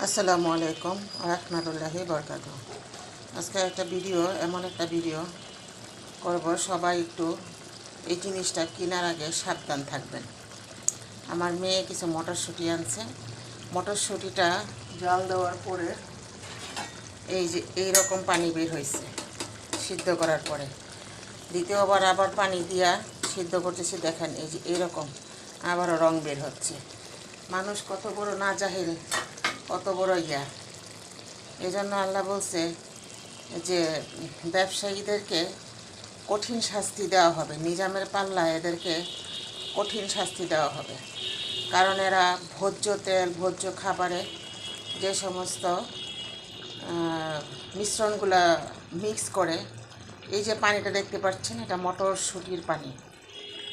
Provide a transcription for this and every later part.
আসসালামু আলাইকুম রাহমাতুল্লাহি বরকাতুহু। আজকে একটা ভিডিও এমন একটা ভিডিও করব, সবাই একটু এই জিনিসটা কেনার আগে সাবধান থাকবেন। আমার মেয়ে কিছু মটরশুঁটি আনছে। মটরশুঁটিটা জাল দেওয়ার পরে এই যে এই রকম পানি বের হয়েছে সিদ্ধ করার পরে। দ্বিতীয়বার আবার পানি দিয়া সিদ্ধ করতেছি, দেখেন এই যে এইরকম আবারও রং বের হচ্ছে। মানুষ কত বড় না জাহিল, কত বড় ইয়া। এই জন্য আল্লাহ বলছে যে ব্যবসায়ীদেরকে কঠিন শাস্তি দেওয়া হবে, নিজামের পাল্লায় এদেরকে কঠিন শাস্তি দেওয়া হবে। কারণ এরা ভোজ্য তেল, ভোজ্য খাবারে যে সমস্ত মিশ্রণগুলা মিক্স করে, এই যে পানিটা দেখতে পাচ্ছেন, এটা মটরশুঁটির পানি।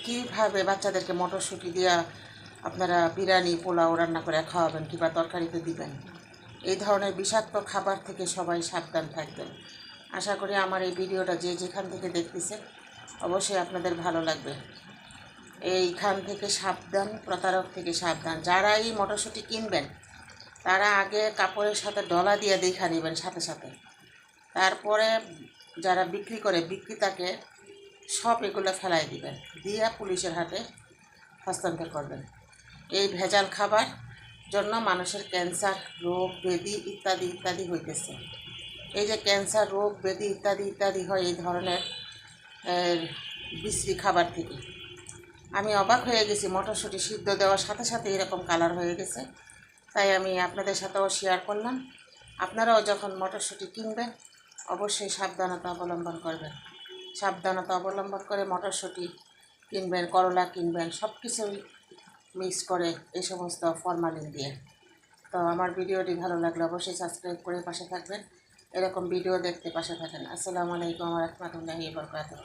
কীভাবে বাচ্চাদেরকে মটরশুঁটি দিয়া আপনারা বিরিয়ানি, পোলাও রান্না করে খাওয়াবেন কিংবা তরকারিতে দিবেন? এই ধরনের বিষাক্ত খাবার থেকে সবাই সাবধান থাকবেন। আশা করি আমার এই ভিডিওটা যে যেখান থেকে দেখতেছেন অবশ্যই আপনাদের ভালো লাগবে। এইখান থেকে সাবধান, প্রতারক থেকে সাবধান। যারা এই মটরশুঁটি কিনবেন তারা আগে কাপড়ের সাথে ডলা দিয়ে দেখা নেবেন সাথে সাথে। তারপরে যারা বিক্রি করে বিক্রেতাকে সব এগুলো ফেলাই দিবেন, দিয়ে পুলিশের হাতে হস্তান্তর করবেন। এই ভেজাল খাবার জন্য মানুষের ক্যান্সার রোগ ব্যাধি ইত্যাদি ইত্যাদি হইতেছে। এই যে ক্যান্সার রোগ ব্যাধি ইত্যাদি ইত্যাদি হয় এই ধরনের বিশ্রী খাবার থেকে। আমি অবাক হয়ে গেছি, মটরশুঁটি সিদ্ধ দেওয়ার সাথে সাথে এরকম কালার হয়ে গেছে। তাই আমি আপনাদের সাথেও শেয়ার করলাম। আপনারাও যখন মটরশুঁটি কিনবেন অবশ্যই সাবধানতা অবলম্বন করবেন। সাবধানতা অবলম্বন করে মটরশুঁটি কিনবেন, করলা কিনবেন, সব কিছুই মিক্স করে এই সমস্ত ফরমালিন দিয়ে। তো আমার ভিডিওটি ভালো লাগলে অবশ্যই সাবস্ক্রাইব করে পাশে থাকবেন। এরকম ভিডিও দেখতে পাশে থাকেন। আসসালামু আলাইকুম ওয়া রাহমাতুল্লাহি ওয়া বারাকাতুহু।